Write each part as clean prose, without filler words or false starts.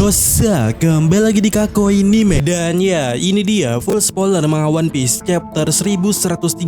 Yosa, kembali lagi di Kakoi Anime. Dan ya, ini dia full spoiler manga One Piece chapter 1130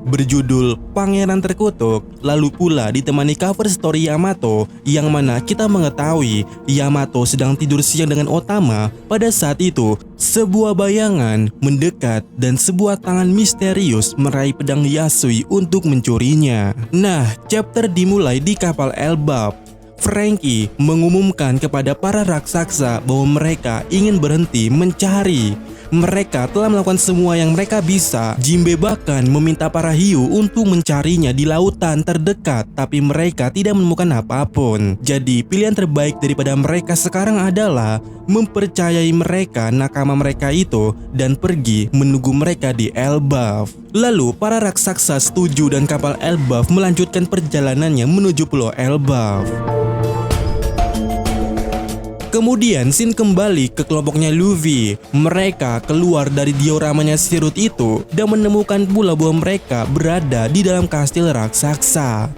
berjudul Pangeran Terkutuk. Lalu pula ditemani cover story Yamato, yang mana kita mengetahui Yamato sedang tidur siang dengan Otama. Pada saat itu, sebuah bayangan mendekat dan sebuah tangan misterius meraih pedang Yasui untuk mencurinya. Nah, chapter dimulai di kapal Elbaf. Franky mengumumkan kepada para raksasa bahwa mereka ingin berhenti mencari. Mereka telah melakukan semua yang mereka bisa. Jinbe bahkan meminta para hiu untuk mencarinya di lautan terdekat, tapi mereka tidak menemukan apapun. Jadi pilihan terbaik daripada mereka sekarang adalah mempercayai mereka nakama mereka itu dan pergi menunggu mereka di Elbaf. Lalu para raksasa setuju dan kapal Elbaf melanjutkan perjalanannya menuju pulau Elbaf. Kemudian Shin kembali ke kelompoknya Luffy. Mereka keluar dari dioramanya sirut itu dan menemukan pula bahwa mereka berada di dalam kastil raksasa.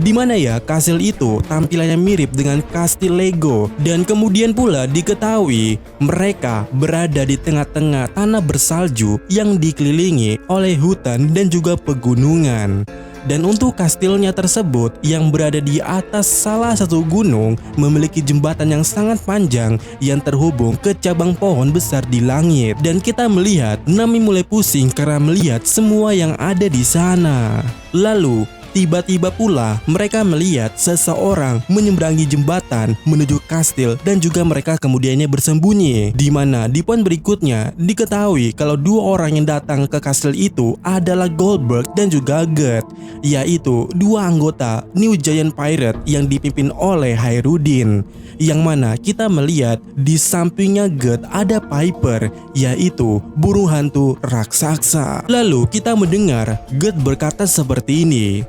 Di mana ya kastil itu tampilannya mirip dengan kastil Lego. Dan kemudian pula diketahui mereka berada di tengah-tengah tanah bersalju yang dikelilingi oleh hutan dan juga pegunungan. Dan untuk kastilnya tersebut yang berada di atas salah satu gunung memiliki jembatan yang sangat panjang yang terhubung ke cabang pohon besar di langit. Dan kita melihat Nami mulai pusing karena melihat semua yang ada di sana. Lalu tiba-tiba pula mereka melihat seseorang menyeberangi jembatan menuju kastil dan juga mereka kemudiannya bersembunyi. Di mana di poin berikutnya diketahui kalau dua orang yang datang ke kastil itu adalah Goldberg dan juga Gert, yaitu dua anggota New Giant Pirate yang dipimpin oleh Hairudin. Yang mana kita melihat di sampingnya Gert ada Piper, yaitu burung hantu raksasa. Lalu kita mendengar Gert berkata seperti ini.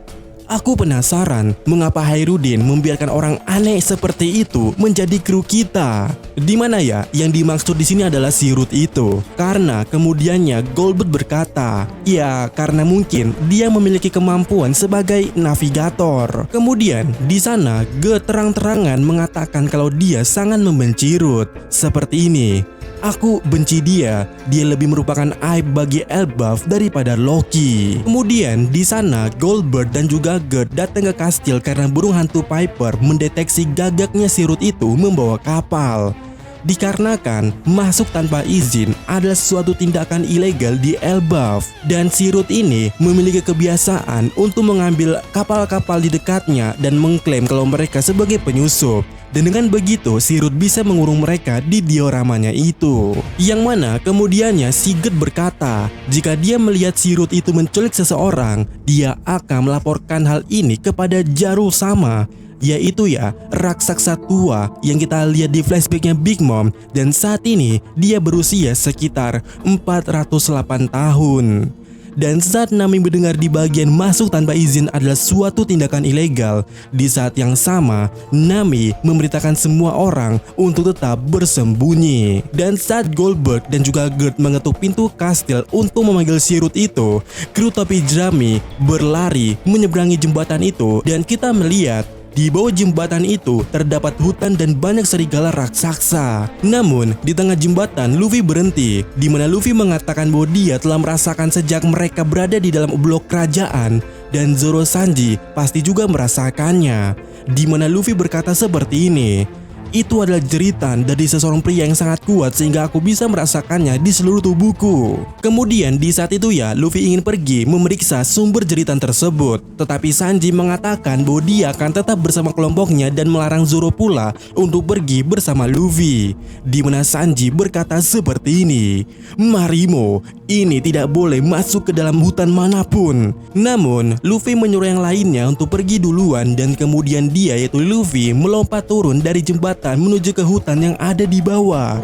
Aku penasaran mengapa Hairudin membiarkan orang aneh seperti itu menjadi kru kita. Di mana ya yang dimaksud di sini adalah sirut itu? Karena kemudiannya Goldberg berkata, ya karena mungkin dia memiliki kemampuan sebagai navigator. Kemudian di sana Gert terang-terangan mengatakan kalau dia sangat membenci Root. Seperti ini. Aku benci dia lebih merupakan aib bagi Elbaf daripada Loki. Kemudian di sana Goldberg dan juga Gert datang ke kastil karena burung hantu Piper mendeteksi gagaknya sirut itu membawa kapal. Dikarenakan masuk tanpa izin adalah suatu tindakan ilegal di Elbaf. Dan sirut ini memiliki kebiasaan untuk mengambil kapal-kapal di dekatnya dan mengklaim kalau mereka sebagai penyusup. Dan dengan begitu sirut bisa mengurung mereka di dioramanya itu. Yang mana kemudiannya Sigurd berkata jika dia melihat sirut itu menculik seseorang, dia akan melaporkan hal ini kepada Jarul Sama, yaitu ya raksasa tua yang kita lihat di flashbacknya Big Mom. Dan saat ini dia berusia sekitar 408 tahun. Dan saat Nami mendengar di bagian masuk tanpa izin adalah suatu tindakan ilegal, di saat yang sama Nami memberitakan semua orang untuk tetap bersembunyi. Dan saat Goldberg dan juga Gert mengetuk pintu kastil untuk memanggil sirut itu, kru topi jerami berlari menyeberangi jembatan itu. Dan kita melihat di bawah jembatan itu terdapat hutan dan banyak serigala raksasa. Namun di tengah jembatan Luffy berhenti, di mana Luffy mengatakan bahwa dia telah merasakan sejak mereka berada di dalam blok kerajaan, dan Zoro Sanji pasti juga merasakannya. Di mana Luffy berkata seperti ini. Itu adalah jeritan dari seseorang pria yang sangat kuat sehingga aku bisa merasakannya di seluruh tubuhku. Kemudian di saat itu ya Luffy ingin pergi memeriksa sumber jeritan tersebut. Tetapi Sanji mengatakan bahwa dia akan tetap bersama kelompoknya dan melarang Zoro pula untuk pergi bersama Luffy. Di mana Sanji berkata seperti ini. Marimo, ini tidak boleh masuk ke dalam hutan manapun. Namun Luffy menyuruh yang lainnya untuk pergi duluan dan kemudian dia yaitu Luffy melompat turun dari jembatan menuju ke hutan yang ada di bawah.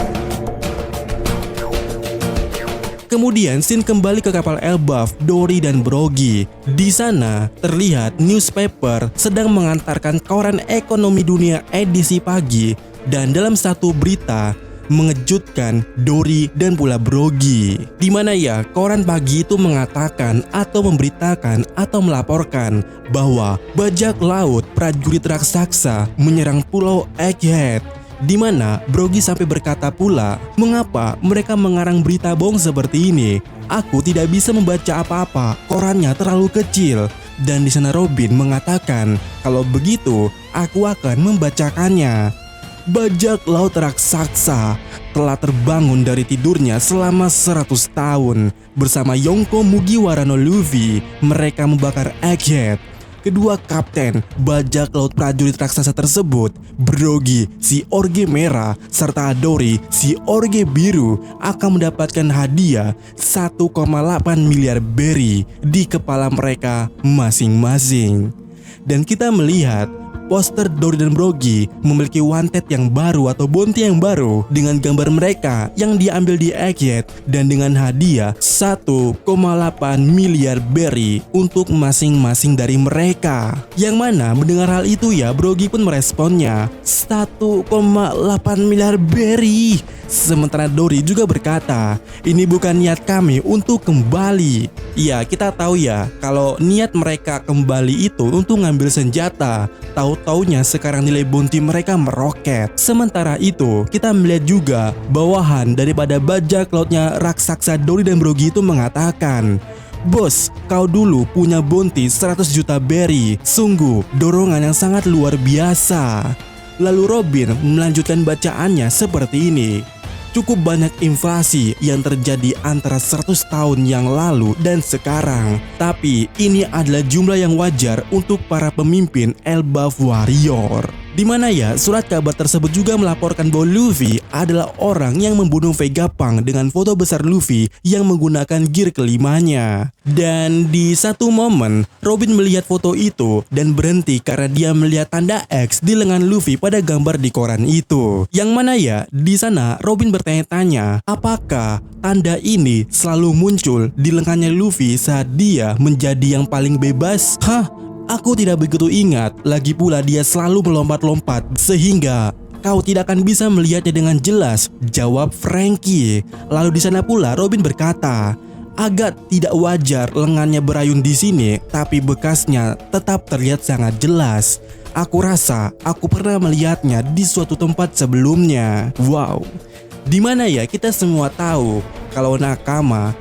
Kemudian Shin kembali ke kapal Elbaf, Dory dan Brogy. Di sana terlihat newspaper sedang mengantarkan koran ekonomi dunia edisi pagi. Dan dalam satu berita mengejutkan Dory dan pula Brogy. Di mana ya koran pagi itu mengatakan atau memberitakan atau melaporkan bahwa bajak laut prajurit raksasa menyerang pulau Egghead. Dimana Brogy sampai berkata pula, mengapa mereka mengarang berita bohong seperti ini? Aku tidak bisa membaca apa-apa, korannya terlalu kecil. Dan di sana Robin mengatakan, kalau begitu aku akan membacakannya. Bajak laut raksasa telah terbangun dari tidurnya selama 100 tahun. Bersama Yonko Mugiwara no Luffy, mereka membakar Egghead. Kedua kapten bajak laut prajurit raksasa tersebut, Brogy, si orge merah, serta Dory, si orge biru, akan mendapatkan hadiah 1,8 miliar berry di kepala mereka masing-masing. Dan kita melihat poster Dory dan Brogy memiliki wanted yang baru atau bounty yang baru dengan gambar mereka yang diambil di Egghead dan dengan hadiah 1,8 miliar berry untuk masing-masing dari mereka. Yang mana mendengar hal itu ya, Brogy pun meresponnya 1,8 miliar berry. Sementara Dory juga berkata, ini bukan niat kami untuk kembali. Ya, kita tahu ya, kalau niat mereka kembali itu untuk ngambil senjata. Tahu-taunya sekarang nilai bounty mereka meroket. Sementara itu, kita melihat juga bawahan daripada bajak lautnya raksasa Dory dan Brogy itu mengatakan, bos, kau dulu punya bounty 100 juta berry. Sungguh dorongan yang sangat luar biasa. Lalu Robin melanjutkan bacaannya seperti ini. Cukup banyak inflasi yang terjadi antara 100 tahun yang lalu dan sekarang. Tapi ini adalah jumlah yang wajar untuk para pemimpin Elbaf Warrior. Dimana ya, surat kabar tersebut juga melaporkan bahwa Luffy adalah orang yang membunuh Vegapunk dengan foto besar Luffy yang menggunakan gear kelimanya. Dan di satu momen, Robin melihat foto itu dan berhenti karena dia melihat tanda X di lengan Luffy pada gambar di koran itu. Yang mana ya, di sana Robin bertanya-tanya, apakah tanda ini selalu muncul di lengannya Luffy saat dia menjadi yang paling bebas? Aku tidak begitu ingat, lagi pula dia selalu melompat-lompat sehingga kau tidak akan bisa melihatnya dengan jelas, jawab Franky. Lalu di sana pula Robin berkata, agak tidak wajar lengannya berayun di sini, tapi bekasnya tetap terlihat sangat jelas. Aku rasa aku pernah melihatnya di suatu tempat sebelumnya. Wow. Dimana ya, kita semua tahu kalau nakama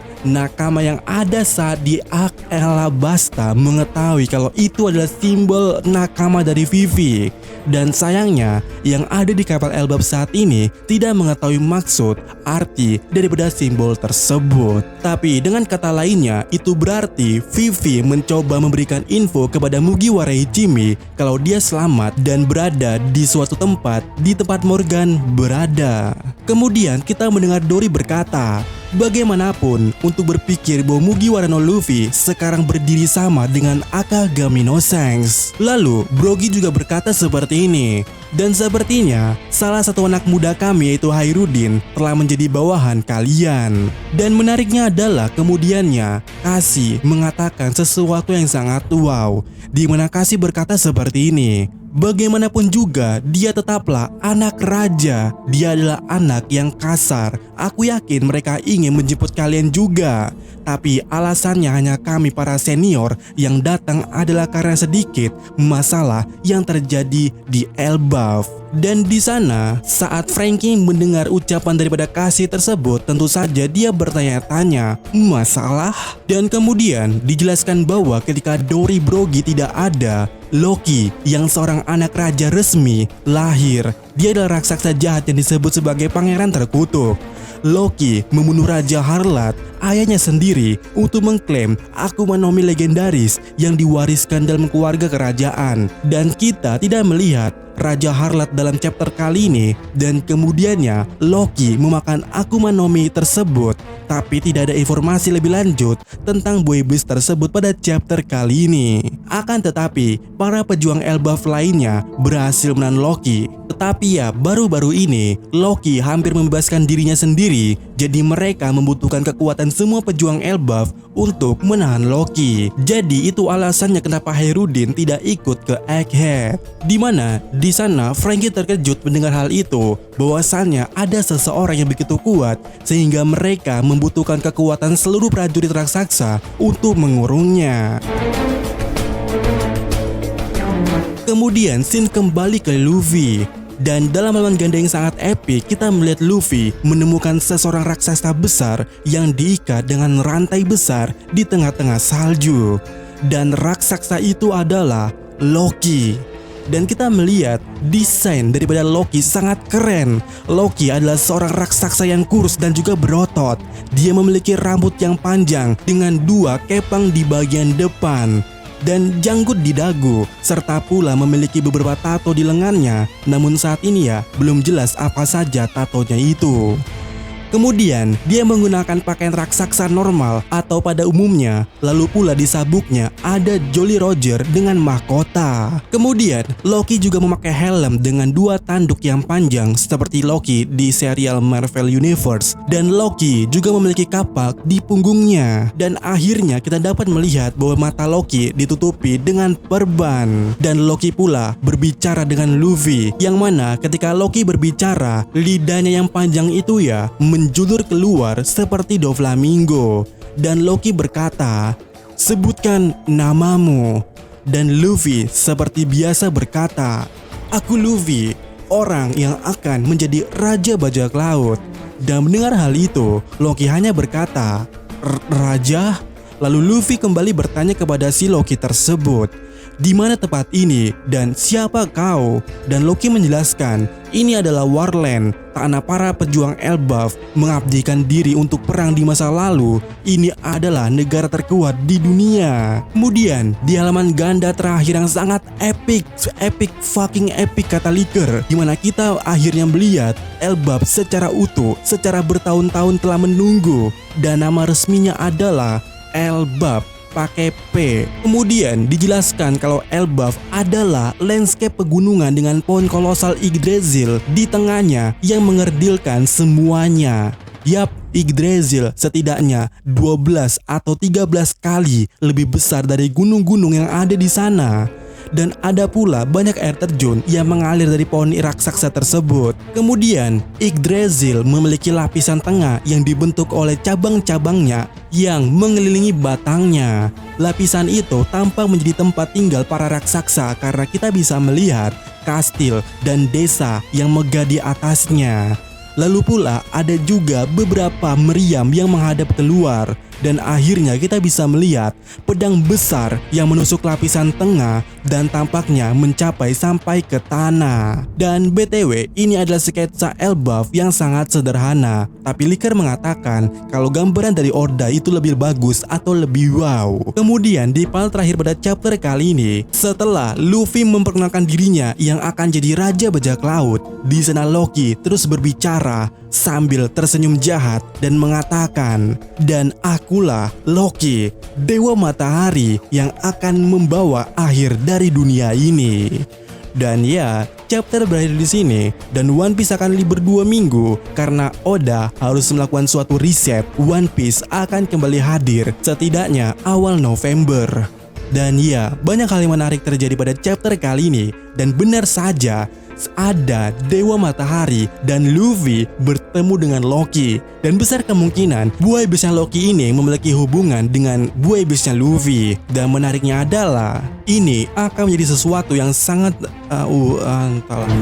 yang ada saat di Ark Alabasta mengetahui kalau itu adalah simbol nakama dari Vivi. Dan sayangnya yang ada di kapal Elbaf saat ini tidak mengetahui maksud arti daripada simbol tersebut. Tapi dengan kata lainnya, itu berarti Vivi mencoba memberikan info kepada Mugiwara Ichimi kalau dia selamat dan berada di suatu tempat di tempat Morgan berada. Kemudian kita mendengar Dory berkata, bagaimanapun untuk berpikir bahwa Mugiwara no Luffy sekarang berdiri sama dengan Akagami no Shanks. Lalu Brogy juga berkata seperti ini, dan sepertinya salah satu anak muda kami yaitu Hairudin telah menjadi bawahan kalian. Dan menariknya adalah kemudiannya Kasi mengatakan sesuatu yang sangat wow, di mana Kasi berkata seperti ini, bagaimanapun juga dia tetaplah anak raja. Dia adalah anak yang kasar. Aku yakin mereka ingin menjemput kalian juga. Tapi alasannya hanya kami para senior yang datang adalah karena sedikit masalah yang terjadi di Elbaf. Dan di sana saat Franky mendengar ucapan daripada Kasi tersebut, tentu saja dia bertanya-tanya, masalah? Dan kemudian dijelaskan bahwa ketika Dory Brogy tidak ada, Loki yang seorang anak raja resmi lahir. Dia adalah raksasa jahat yang disebut sebagai pangeran terkutuk. Loki membunuh Raja Harlat, ayahnya sendiri, untuk mengklaim Akuma no Mi legendaris yang diwariskan dalam keluarga kerajaan. Dan kita tidak melihat Raja Harlat dalam chapter kali ini, dan kemudiannya Loki memakan Akuma no Mi tersebut. Tapi tidak ada informasi lebih lanjut tentang Boy Beast tersebut pada chapter kali ini. Akan tetapi para pejuang Elbaf lainnya berhasil menahan Loki. Tetapi ya, baru-baru ini Loki hampir membebaskan dirinya sendiri. Jadi mereka membutuhkan kekuatan semua pejuang Elbaf untuk menahan Loki. Jadi itu alasannya kenapa Hairudin tidak ikut ke Egghead. Dimana di sana Franky terkejut mendengar hal itu, bahwasannya ada seseorang yang begitu kuat sehingga mereka membutuhkan kekuatan seluruh prajurit raksasa untuk mengurungnya. Kemudian scene kembali ke Luffy. Dan dalam lawan ganda yang sangat epik, kita melihat Luffy menemukan seseorang raksasa besar yang diikat dengan rantai besar di tengah-tengah salju. Dan raksasa itu adalah Loki. Dan kita melihat desain daripada Loki sangat keren. Loki adalah seorang raksasa yang kurus dan juga berotot. Dia memiliki rambut yang panjang dengan 2 kepang di bagian depan dan janggut di dagu, serta pula memiliki beberapa tato di lengannya. Namun saat ini ya belum jelas apa saja tatonya itu. Kemudian dia menggunakan pakaian raksasa normal atau pada umumnya. Lalu pula di sabuknya ada Jolly Roger dengan mahkota. Kemudian Loki juga memakai helm dengan 2 tanduk yang panjang seperti Loki di serial Marvel Universe. Dan Loki juga memiliki kapak di punggungnya. Dan akhirnya kita dapat melihat bahwa mata Loki ditutupi dengan perban. Dan Loki pula berbicara dengan Luffy, yang mana ketika Loki berbicara, lidahnya yang panjang itu ya menjulur keluar seperti Doflamingo. Dan Loki berkata, "Sebutkan namamu." Dan Luffy seperti biasa berkata, "Aku Luffy, orang yang akan menjadi Raja Bajak Laut." Dan mendengar hal itu, Loki hanya berkata, "Raja?" Lalu Luffy kembali bertanya kepada si Loki tersebut, "Di mana tempat ini dan siapa kau?" Dan Loki menjelaskan, "Ini adalah Warland, tanah para pejuang Elbaf mengabdikan diri untuk perang di masa lalu. Ini adalah negara terkuat di dunia." Kemudian di halaman ganda terakhir yang sangat epic fucking epic kata Liker, dimana kita akhirnya melihat Elbaf secara utuh, secara bertahun-tahun telah menunggu, dan nama resminya adalah Elbaf pakai P. Kemudian dijelaskan kalau Elbaf adalah landscape pegunungan dengan pohon kolosal Yggdrasil di tengahnya yang mengerdilkan semuanya. Yap, Yggdrasil setidaknya 12 atau 13 kali lebih besar dari gunung-gunung yang ada di sana. Dan ada pula banyak air terjun yang mengalir dari pohon raksasa tersebut. Kemudian Yggdrasil memiliki lapisan tengah yang dibentuk oleh cabang-cabangnya yang mengelilingi batangnya. Lapisan itu tampak menjadi tempat tinggal para raksasa karena kita bisa melihat kastil dan desa yang megah di atasnya. Lalu pula ada juga beberapa meriam yang menghadap keluar. Dan akhirnya kita bisa melihat pedang besar yang menusuk lapisan tengah dan tampaknya mencapai sampai ke tanah. Dan BTW, ini adalah sketsa Elbaf yang sangat sederhana. Tapi Liker mengatakan kalau gambaran dari Oda itu lebih bagus atau lebih wow. Kemudian di part terakhir pada chapter kali ini, setelah Luffy memperkenalkan dirinya yang akan jadi Raja Bajak Laut, di sana Loki terus berbicara sambil tersenyum jahat dan mengatakan, "Dan akulah Loki, Dewa Matahari yang akan membawa akhir dari dunia ini." Dan ya, chapter berakhir di sini dan One Piece akan libur 2 minggu karena Oda harus melakukan suatu riset. One Piece akan kembali hadir setidaknya awal November. Dan ya, banyak hal yang menarik terjadi pada chapter kali ini. Dan benar saja, ada Dewa Matahari dan Luffy bertemu dengan Loki. Dan besar kemungkinan buaya iblisnya Loki ini memiliki hubungan dengan buaya iblisnya Luffy. Dan menariknya adalah ini akan menjadi sesuatu yang sangat entahlah.